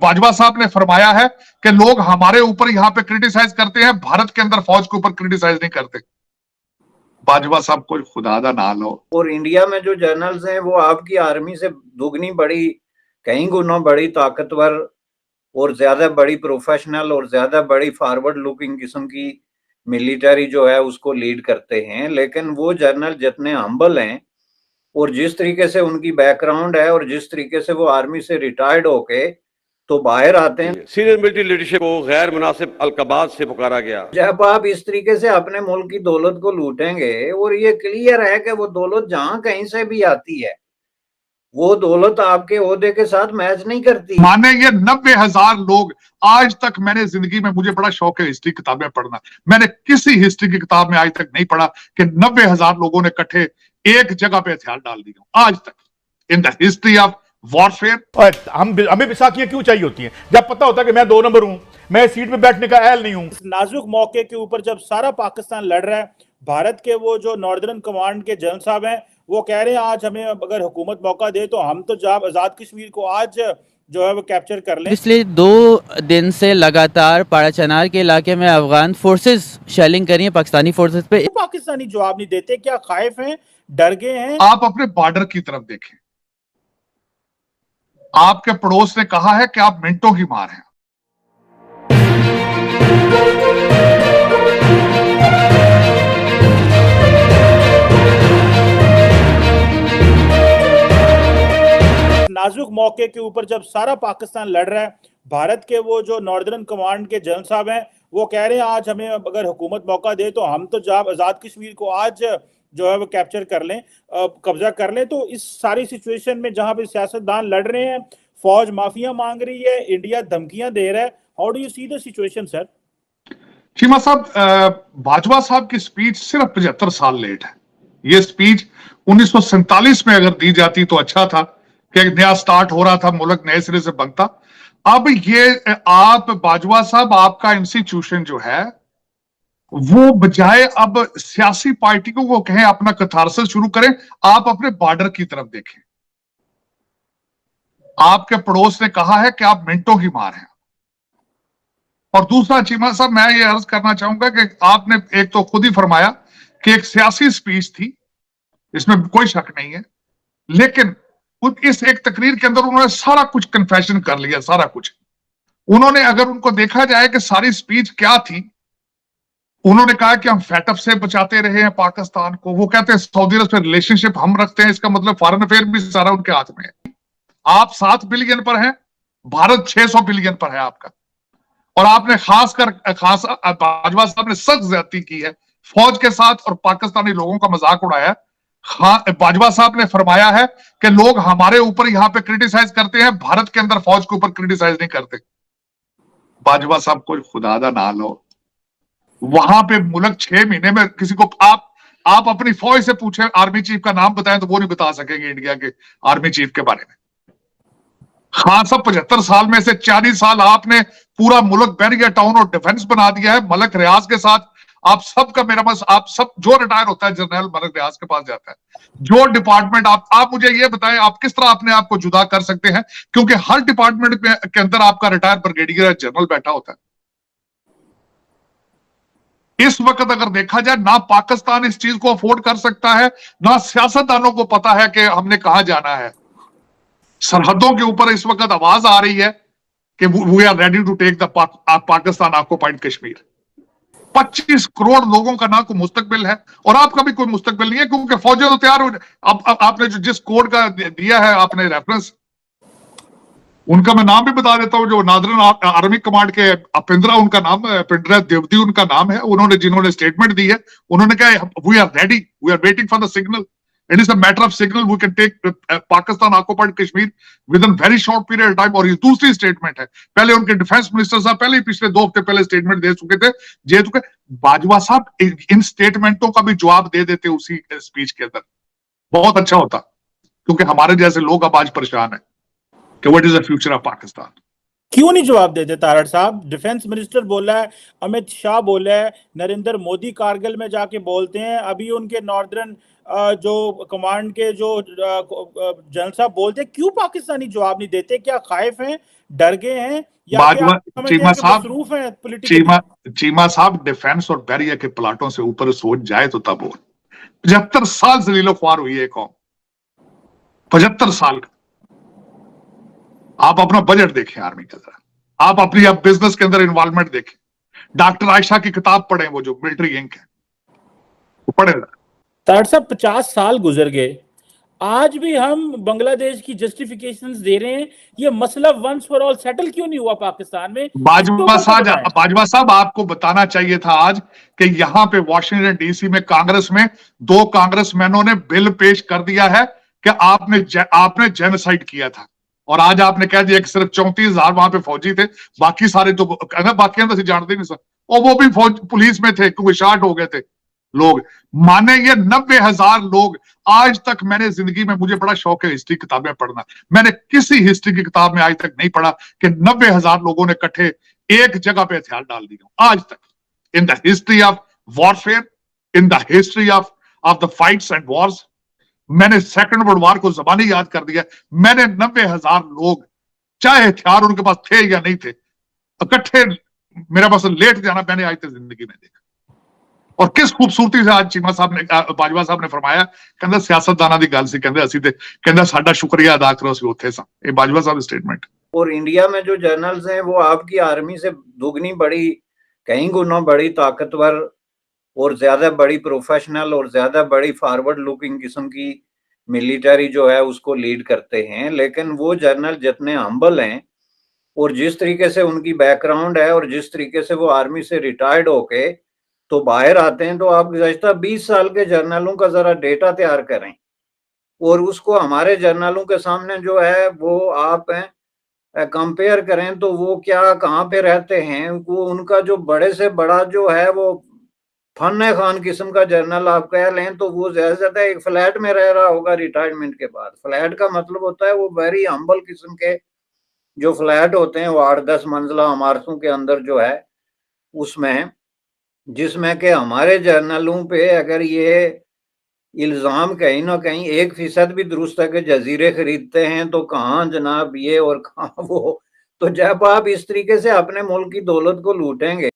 बाजवा साहब ने फरमाया है कि लोग हमारे ऊपर यहां पे क्रिटिसाइज करते हैं, भारत के अंदर फौज के ऊपर क्रिटिसाइज नहीं करते। बाजवा साहब कोई खुदादा ना लो। और इंडिया में जो जनरल्स हैं वो आपकी आर्मी से दुगनी बड़ी, कई गुना बड़ी ताकतवर और ज्यादा बड़ी प्रोफेशनल और ज्यादा बड़ी फॉरवर्ड लुकिंग किस्म की मिलिट्री जो है उसको लीड करते हैं। लेकिन वो जनरल जितने हम्बल हैं और जिस तरीके से उनकी बैकग्राउंड है और जिस तरीके से वो आर्मी से रिटायर्ड होके तो बाहर आते हैं, सीनियर मिलिट्री लीडरशिप को गैर मुनासिब अलकबात से पुकारा गया। जब आप इस तरीके से अपने मुल्क की दौलत को लूटेंगे, और ये क्लियर है कि वो दौलत जहां कहीं से भी आती है वो दौलत आपके ओहदे के साथ मैच नहीं करती। माने ये 90,000 लोग, आज तक मैंने जिंदगी में, मुझे बड़ा शौक है हिस्ट्री किताबें पढ़ना, मैंने किसी हिस्ट्री की किताब में आज तक नहीं पढ़ा कि 90,000 लोगों ने इकट्ठे एक जगह पे हथियार डाल दिए आज तक in the history of warfare. और हमें बैसाखियां क्यों चाहिए होती हैं जब पता होता है कि मैं 2 नंबर हूं, मैं सीट पे बैठने का अहल नहीं हूं। इस नाजुक मौके के ऊपर जब सारा पाकिस्तान लड़ रहा है, भारत के वो जो नॉर्दर्न कमांड के जनरल साहब हैं वो कह रहे हैं आज हमें अगर हुकूमत मौका दे तो हम तो जब आजाद कश्मीर को आज जो है वो कैप्चर कर लें। पिछले 2 दिन से लगातार पाड़ाचनार के इलाके में अफगान फोर्सेस शेलिंग कर रही हैं पाकिस्तानी फोर्सेस पे। पाकिस्तानी जवाब नहीं देते, क्या खाइफ हैं, डर गए हैं? आप अपने बॉर्डर की तरफ देखें, आपके पड़ोस ने कहा है कि आप मिनटों की मार हैं। नाजुक मौके के ऊपर जब सारा पाकिस्तान लड़ रहा है, भारत के वो जो नॉर्दर्न कमांड के जनरल साहब हैं वो कह रहे हैं आज हमें अगर हुकूमत मौका दे तो हम तो जब आजाद कश्मीर को आज जो है वो कैप्चर कर लें, कब्जा कर लें। तो इस सारी सिचुएशन में जहां पे सियासतदान लड़ रहे हैं, फौज माफिया मांग रही है, इंडिया धमकियां दे रहा है, how do you see the situation sir? Cheema साहब, बाजवा साहब की स्पीच सिर्फ 75 साल लेट है। ये स्पीच 1947 में अगर दी जाती तो अच्छा था कि एक नया स्टार्ट हो रहा था, मुल्क नए सिरे से बनता। अब ये आप बाजवा साहब, आपका इंस्टीट्यूशन जो है वो बजाय अब सियासी पार्टियों को कहें अपना कथारसिस शुरू करें, आप अपने बॉर्डर की तरफ देखें। आपके पड़ोस ने कहा है कि आप मिनटों की मार हैं। और दूसरा चीमा साहब, मैं ये अर्ज करना चाहूंगा कि आपने एक तो खुद ही फरमाया कि एक सियासी स्पीच थी, इसमें कोई शक नहीं है, लेकिन इस एक तकरीर के अंदर उन्होंने सारा कुछ कन्फेशन कर लिया, सारा कुछ उन्होंने, अगर उनको देखा जाए कि सारी स्पीच क्या थी, उन्होंने कहा कि हम फैटअप से बचाते रहे हैं पाकिस्तान को। वो कहते हैं सऊदी अरब से रिलेशनशिप हम रखते हैं, इसका मतलब फॉरेन अफेयर भी सारा उनके हाथ में है। आप 7 बिलियन पर हैं, भारत 600 बिलियन पर है आपका। और आपने खास बाजवा साहब ने सख्त ज्यादती की है फौज के साथ और पाकिस्तानी लोगों का मजाक उड़ाया। बाजवा साहब ने फरमाया है कि लोग हमारे ऊपर यहां पे क्रिटिसाइज करते हैं, भारत के अंदर फौज के ऊपर क्रिटिसाइज नहीं करते। बाजवा साहब कोई खुदादा ना लो। वहां पे मुल्क 6 महीने में किसी को आप अपनी फौज से पूछे आर्मी चीफ का नाम बताएं तो वो नहीं बता सकेंगे इंडिया के आर्मी चीफ के बारे में। खान साहब 75 साल में से 40 साल आपने पूरा मुल्क बैरियर टाउन और डिफेंस बना दिया है मलक रियाज के साथ। आप सबका मेरा बस, आप सब जो रिटायर होता है जनरल मलक रियाज के पास जाता है, जो डिपार्टमेंट आप मुझे ये बताएं आप किस तरह अपने आप को जुदा कर सकते हैं, क्योंकि हर डिपार्टमेंट के अंदर आपका रिटायर ब्रिगेडियर जनरल बैठा होता है। इस वक्त अगर देखा जाए, ना पाकिस्तान इस चीज को अफोर्ड कर सकता है, ना सियासतदानों को पता है कि हमने कहां जाना है। सरहदों के ऊपर इस वक्त आवाज आ रही है कि we are ready to take the Pakistan occupied Kashmir. 25 crore लोगों का ना कोई मुस्तकबिल है और आपका भी कोई मुस्तकबिल नहीं है, क्योंकि फौजें तो तैयार हो। अब आपने जो जिस कोड का दिया है आपने रेफरेंस, उनका मैं नाम भी बता देता हूं, जो नादरन आर्मी कमांड के अपिंद्रा, उनका नाम अपिंद्रा देवदी उनका नाम है। उन्होंने जिन्होंने स्टेटमेंट दी है, उन्होंने कहा we are ready, we are waiting for the signal, it is a matter of signal, we can take Pakistan occupied Kashmir within very short period time. और ये दूसरी स्टेटमेंट है, पहले उनके डिफेंस मिनिस्टर साहब पहले ही पिछले 2 हफ्ते पहले स्टेटमेंट दे चुके थे, जे चुके। बाजवा साहब इन स्टेटमेंटों का भी जवाब दे देते उसी स्पीच के अंदर, बहुत अच्छा होता, क्योंकि हमारे जैसे लोग अब आज परेशान है कि what is the future of Pakistan. क्यों नहीं जवाब देते तारड़ साहब? डिफेंस मिनिस्टर बोला है, अमित शाह बोला है, नरेंद्र मोदी कारगिल में जाके बोलते हैं, अभी उनके नॉर्दर्न जो कमांड के जो जनरल साहब बोलते हैं। क्यों पाकिस्तानी जवाब नहीं देते? क्या खाइफ हैं, डर गए हैं या कि आप समझते चीमा हैं कि साहब, मसरूफ हैं पॉलिटिकली? चीमा साहब, डिफेंस और बैरियर के प्लाटों से ऊपर सोच जाए तो तब हो। 75 साल से लीलो ख्वार हुई है कौम, 75 साल का। आप अपना बजट देखें आर्मी का, जरा आप अपनी अब बिजनेस के अंदर इन्वॉल्वमेंट देखें। डॉक्टर आयशा की किताब पढ़ें, वो जो मिलिट्री इंक है, वो पढ़े। तार साहब 50 साल गुजर गए, आज भी हम बांग्लादेश की जस्टिफिकेशंस दे रहे हैं। ये मसला वंस फॉर ऑल सेटल क्यों नहीं हुआ पाकिस्तान में? बाजवा साहब, आपको बताना चाहिए था आज कि यहां पे वॉशिंगटन डीसी में कांग्रेस में 2 कांग्रेसमैनों ने बिल पेश कर दिया है कि आपने जेनोसाइड किया था, और आज आपने कह दिया कि सिर्फ 34,000 वहां पे फौजी थे, बाकी सारे तो बाकी तो जानते नहीं सर, और वो भी फौज पुलिस में थे क्योंकि शार्ट हो गए थे लोग। माने ये 90,000 लोग। आज तक मैंने जिंदगी में, मुझे बड़ा शौक है हिस्ट्री किताबें पढ़ना, मैंने किसी हिस्ट्री की किताब में आज तक नहीं पढ़ा कि 90,000 लोगों ने इकट्ठे एक जगह पे हथियार डाल दिए आज तक। In the history of warfare, in the history of the fights and Wars, मैंने सेकंड वर्ल्ड वॉर को जबानी याद कर दिया। मैंने 90,000 लोग, चाहे हथियार उनके पास थे या नहीं थे, इकट्ठे मेरे पास लेट जाना मैंने आज तक जिंदगी में देखा। और किस खूबसूरती से आज चीमा साहब ने, बाजवा साहब ने फरमाया, कहंदा सियासतदानां दी गल सी, कहंदे असीं ते, कहंदा साडा शुक्रिया अदा करो असीं उत्थे सां। ये बाजवा साहब दी स्टेटमेंट। और इंडिया में जो जनरल्स हैं वो आपकी आर्मी से दुगनी बड़ी, कई गुना बड़ी ताकतवर और ज्यादा बड़ी प्रोफेशनल और ज्यादा बड़ी फॉरवर्ड लुकिंग किस्म की मिलिट्री जो है उसको लीड करते हैं। लेकिन वो जनरल जितने हम्बल हैं और जिस तरीके से उनकी बैकग्राउंड है और जिस तरीके से वो आर्मी से रिटायर्ड होके तो बाहर आते हैं, तो आप गुज़श्ता 20 साल के जर्नलों का जरा डेटा तैयार करें और उसको हमारे जर्नलों के सामने जो है वो आप कंपेयर करें, तो वो क्या कहाँ पे रहते हैं। वो उनका जो बड़े से बड़ा जो है वो फन खान किस्म का जर्नल आप कह लें, तो वो ज्यादा से ज्यादा एक फ्लैट में रह रहा होगा रिटायरमेंट के बाद। फ्लैट का मतलब होता है वो वेरी हम्बल किस्म के जो फ्लैट होते हैं, वो 8-10 मंजिला इमारतों के अंदर जो है उसमें, जिसमें के हमारे जर्नलों पे अगर ये इल्जाम कहीं ना कहीं 1% भी दुरुस्त है कि जजीरे खरीदते हैं, तो कहाँ जनाब ये और कहाँ वो। तो जब आप इस तरीके से अपने मुल्क की दौलत को लूटेंगे